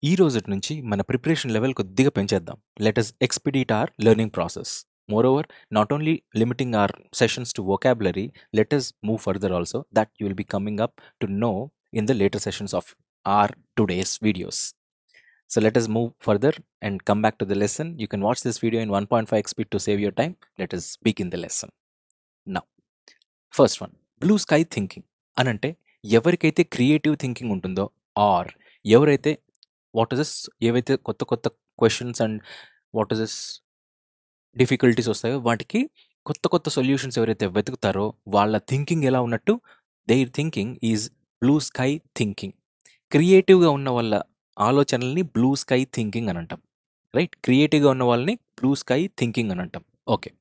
ఈ రోజటి నుంచి మన ప్రిపరేషన్ లెవెల్ కొద్దిగా పెంచేద్దాం. Let us expedite our learning process. Moreover, not only limiting our sessions to vocabulary, let us move further also that you will be coming up to know in the later sessions of our today's videos. So let us move further and come back to the lesson. You can watch this video in 1.5x speed to save your time. Let us begin the lesson. Now, first one blue sky thinking అని అంటే ఎవరికైతే creative thinking ఉంటుందో are ఎవరైతే what is this ఏవైతే కొత్త కొత్త questions and what is this difficulties వస్తాయో వాటికి కొత్త కొత్త సొల్యూషన్స్ ఎవరైతే వెతుకుతారో వాళ్ళ థింకింగ్ ఎలా ఉన్నట్టు there thinking is blue sky thinking. క్రియేటివ్గా ఉన్న వాళ్ళ ఆలోచనల్ని బ్లూ స్కై థింకింగ్ అని అంటాం. రైట్, క్రియేటివ్గా ఉన్న వాళ్ళని బ్లూ స్కై థింకింగ్ అని అంటాం. Okay,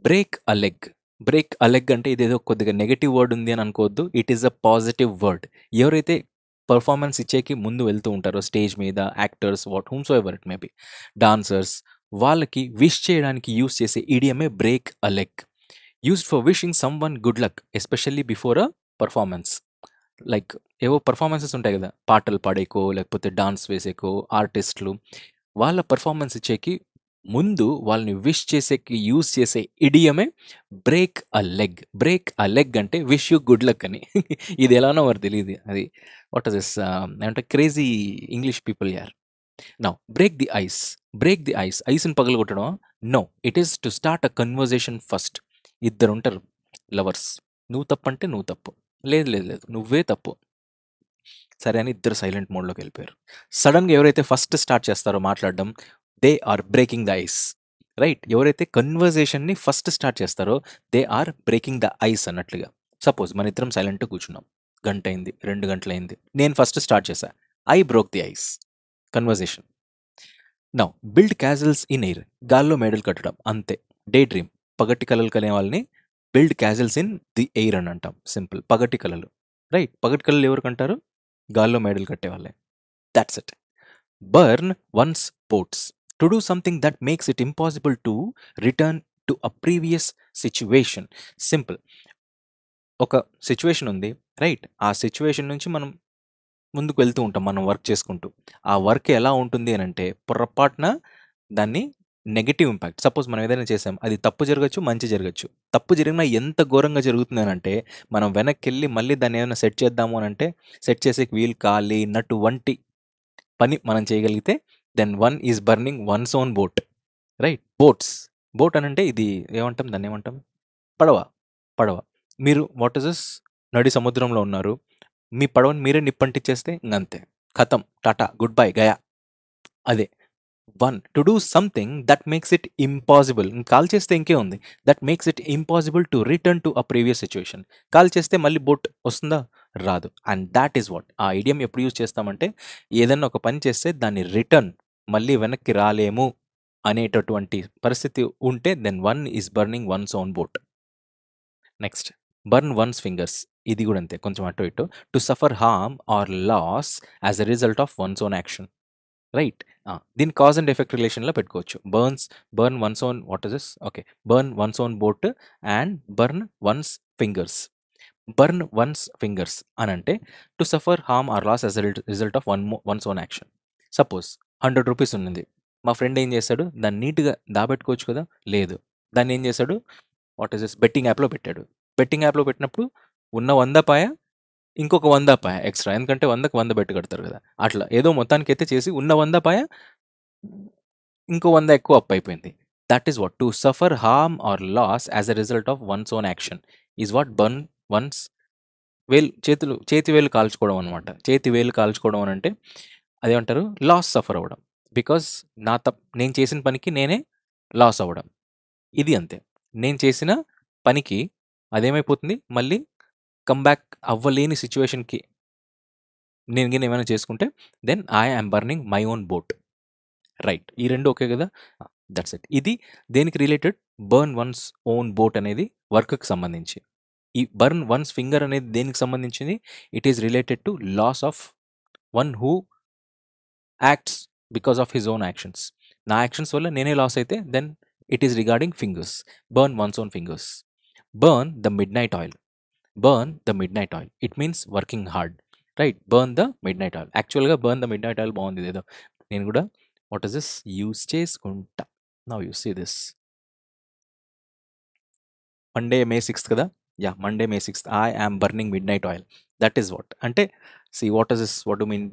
break a leg. Break a leg అంటే ఇదేదో కొద్దిగా నెగటివ్ వర్డ్ ఉంది అని అనుకోవద్దు. It is a positive word. ఎవరైతే పర్ఫార్మెన్స్ ఇచ్చేకి ముందు వెళ్తూ ఉంటారో స్టేజ్ మీద, actors, what whomsoever it may be, dancers, వాళ్ళకి విష్ చేయడానికి యూస్ చేసే ఈడియమే break a leg. Used for wishing some one good luck, especially before a performance. Like ఏవో పర్ఫార్మెన్సెస్ ఉంటాయి కదా, పాటలు పాడేకో లేకపోతే డాన్స్ వేసేకో ఆర్టిస్టులు, వాళ్ళ పర్ఫార్మెన్స్ ఇచ్చేకి ముందు వాళ్ళని విష్ చేసేకి యూస్ చేసే ఇడియమే break a leg. Break a leg అంటే విష్ యూ గుడ్ లక్ అని. ఇది ఎలానో మరి తెలియదు. అది వాట్ ఇస్ దిస్ అంటే క్రేజీ ఇంగ్లీష్ పీపుల్ యార్. Now break the ice. Break the ice, ఐస్ని పగలగొట్టడం. No, it is to start a conversation first. ఇద్దరు ఉంటారు లవర్స్, నువ్వు తప్పు అంటే నువ్వు తప్పు, లేదు లేదు లేదు నువ్వే తప్పు, సరే అని ఇద్దరు సైలెంట్ మోడ్లోకి వెళ్ళిపోయారు. సడన్గా ఎవరైతే ఫస్ట్ స్టార్ట్ చేస్తారో మాట్లాడడం, they are breaking the ice. Right, ఎవరైతే కన్వర్జేషన్ని ఫస్ట్ స్టార్ట్ చేస్తారో they are breaking the ice అన్నట్లుగా. సపోజ్ మన ఇద్దరం సైలెంట్గా కూర్చున్నాం, గంట అయింది, 2 గంటలైంది, నేను ఫస్ట్ స్టార్ట్ చేశా, I broke the ice, conversation. Now build castles in air. గాల్లో మేడలు కట్టడం, అంతే. డే డ్రీమ్, పగటి కలలు కనే వాళ్ళని build castles in the air అని అంటాం. సింపుల్, పగటి కలలు. రైట్, పగటి కలలు ఎవరికి అంటారు? గాల్లో మేడలు కట్టేవాళ్ళే. That's it. Burn one's ports. To do something that makes it impossible to return to a previous situation. Simple, ఒక సిచ్యువేషన్ ఉంది, రైట్, ఆ సిచ్యువేషన్ నుంచి మనం ముందుకు వెళ్తూ ఉంటాం మనం వర్క్ చేసుకుంటూ. ఆ వర్క్ ఎలా ఉంటుంది అని అంటే పొరపాటున దాన్ని నెగటివ్ ఇంపాక్ట్, సపోజ్ మనం ఏదైనా చేసాం, అది తప్పు జరగచ్చు, మంచి జరగచ్చు. తప్పు జరిగినా ఎంత ఘోరంగా జరుగుతుంది అని అంటే మనం వెనక్కి వెళ్ళి మళ్ళీ దాన్ని ఏమైనా సెట్ చేద్దాము అని అంటే సెట్ చేసేకి వీలు కాలేనటువంటి పని మనం చేయగలిగితే then one is burning one's own boat. Right, boats. Boat అని అంటే ఇది ఏమంటాం, దాన్ని ఏమంటాం? పడవ. పడవ. మీరు వాట్ ఇస్ దిస్, నడి సముద్రంలో ఉన్నారు, మీ పడవని మీరే నిప్పంటిచ్చేస్తే ఇంకంతే, ఖతం, టాటా, గుడ్ బై, గయా. అదే one, to do something that makes it impossible. Call చేస్తే ఇంకే ఉంది, that makes it impossible to return to a previous situation. Call చేస్తే మళ్ళీ బోట్ వస్తుందా? రాదు. అండ్ దాట్ ఈస్ వాట్, ఆ ఐడియం ఎప్పుడు యూజ్ చేస్తామంటే ఏదన్నా ఒక పని చేస్తే దాన్ని రిటర్న్, మళ్ళీ వెనక్కి రాలేము అనేటటువంటి పరిస్థితి ఉంటే then one is burning one's own boat. Next, burn one's fingers. ఇది కూడా అంతే, కొంచెం అటు ఇటు. To suffer harm or loss as a result of one's own action. Right, దీని కాజ్ అండ్ ఎఫెక్ట్ రిలేషన్లో పెట్టుకోవచ్చు. Burn one's own, what is this, okay, burn one's own boat and burn one's fingers. Burn one's fingers అని అంటే to suffer harm or loss as a result of one's own action. Suppose 100 rupees ఉన్నది, మా friend ఏం చేశాడు, దాన్ని నీట్గా దాబెట్టుకోవచ్చు కదా, లేదు, దాన్ని ఏం చేశాడు, వాట్ ఇస్ దిస్, బెట్టింగ్ యాప్లో పెట్టాడు. బెట్టింగ్ యాప్లో పెట్టినప్పుడు ఉన్న 100 పాయ ఇంకొక 100 పాయ ఎక్స్ట్రా, ఎందుకంటే 100కి 100 బెట్టు కడతారు కదా, అట్లా ఏదో మొత్తానికైతే చేసి ఉన్న 100 పాయ ఇంకో 100 ఎక్కువ అప్ అయిపోయింది. That is what to suffer harm or loss as a result of one's own action is what burn one's. చేతి వేలు కాల్చుకోవడం అనమాట. చేతి వేలు కాల్చుకోవడం అని అంటే అదేమంటారు, లాస్ సఫర్ అవ్వడం. బికాజ్ నేను చేసిన పనికి నేనే లాస్ అవ్వడం. ఇది అంతే, నేను చేసిన పనికి అదేమైపోతుంది, మళ్ళీ కంబ్యాక్ అవ్వలేని సిచ్యువేషన్కి నేను గిన ఏమైనా చేసుకుంటే then I am burning my own boat. Right, ఈ రెండు ఓకే కదా, దట్స్ ఇట్. ఇది దేనికి related, burn one's own boat అనేది వర్క్కి సంబంధించి. ఈ బర్న్ వన్స్ ఫింగర్ అనేది దేనికి సంబంధించింది, it is related to loss of one who acts because of his own actions. నా యాక్షన్స్ వల్ల నేనే లాస్ అయితే then it is regarding fingers. Burn one's own fingers. Burn the midnight oil. Burn the midnight oil, it means working hard. Right, burn the midnight oil. యాక్చువల్గా burn the midnight oil బాగుంది ఏదో, నేను కూడా what is this use చేసుకుంటా. Now you see this Monday May 6th కదా, yeah Monday May 6th I am burning midnight oil. That is what అంటే, see what is this, what do mean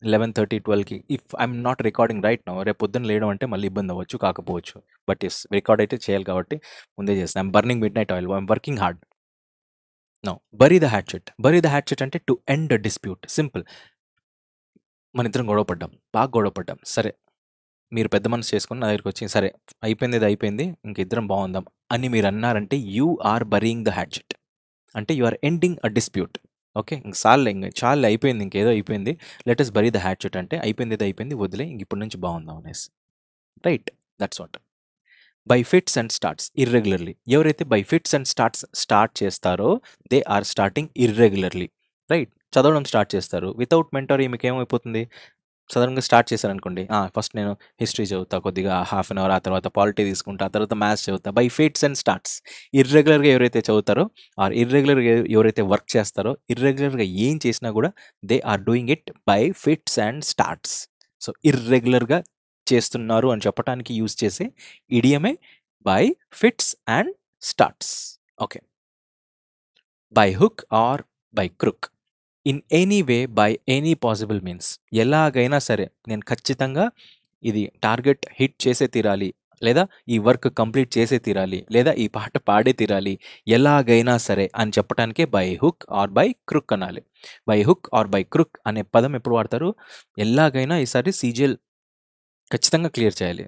11:30 12కి if I'm not recording right now, రేపు పొద్దున్న లేయడం అంటే మళ్ళీ ఇబ్బంది అవ్వచ్చు కాకపోవచ్చు, బట్ ఎస్ రికార్డ్ అయితే చేయాలి కాబట్టి ముందే చేస్తాను. I'm burning midnight oil, I'm working hard. Now bury the hatchet. Bury the hatchet అంటే టు ఎండ్ డిస్ప్యూట్. సింపుల్. మన ఇద్దరం గొడవ పడ్డాం, బాగా గొడవ పడ్డాం, సరే మీరు పెద్ద మనసు చేసుకొని నా దగ్గరికి వచ్చి సరే అయిపోయింది ఇది అయిపోయింది ఇంక ఇద్దరం బాగుందాం అని మీరు అన్నారంటే you are burying the hatchet. అంటే you are ending a dispute. Okay, ఇంక సార్లే ఇంక చాలు అయిపోయింది ఇంకేదో అయిపోయింది, let us bury the hatchet అంటే అయిపోయింది ఇది అయిపోయింది వదిలే ఇంక ఇప్పటి నుంచి బాగుందాం అనేసి. Right, that's what. By fits and starts irregularly. ఎవరైతే by fits and starts start చేస్తారో they are starting irregularly. Right, చదవడం స్టార్ట్ చేస్తారు వితౌట్ మెంటర్. మీకు ఏమైపోతుంది, సడన్గా స్టార్ట్ చేశారనుకోండి, ఫస్ట్ నేను హిస్టరీ చదువుతా కొద్దిగా హాఫ్ అన్ అవర్, ఆ తర్వాత పాలిటీ తీసుకుంటా, ఆ తర్వాత మ్యాథ్స్ చదువుతా. By fits and starts. ఇర్రెగ్యులర్గా ఎవరైతే చదువుతారో ఆర్ ఇర్రెగ్యులర్గా ఎవరైతే వర్క్ చేస్తారో, ఇర్రెగ్యులర్గా ఏం చేసినా కూడా they are doing it by fits and starts. So ఇర్రెగ్యులర్గా చేస్తున్నారు అని చెప్పడానికి యూజ్ చేసే ఇడియమే by fits and starts. Okay, by hook or by crook. In any way by any possible means. ఎలాగైనా సరే నేను ఖచ్చితంగా ఇది టార్గెట్ హిట్ చేసే తీరాలి, లేదా ఈ వర్క్ కంప్లీట్ చేసే తీరాలి, లేదా ఈ పాట పాడే తీరాలి, ఎలాగైనా సరే అని చెప్పడానికే by hook or by crook అనాలి. By hook or by crook అనే పదం ఎప్పుడు వాడతారు, ఎలాగైనా ఈసారి సీజిఎల్ ఖచ్చితంగా క్లియర్ చేయాలి.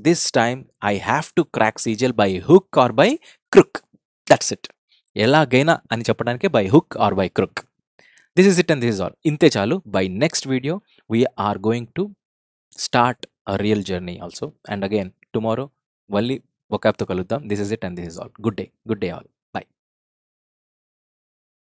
This time I have to crack CGL by hook or by crook. That's it. ఎలాగైనా అని చెప్పడానికే by hook or by crook. This is it and this is all. ఇంతే చాలు. By next video we're going to start a real journey also. And again tomorrow మళ్ళీ vocab తో కలుద్దాం. This is it and this is all. Good day all.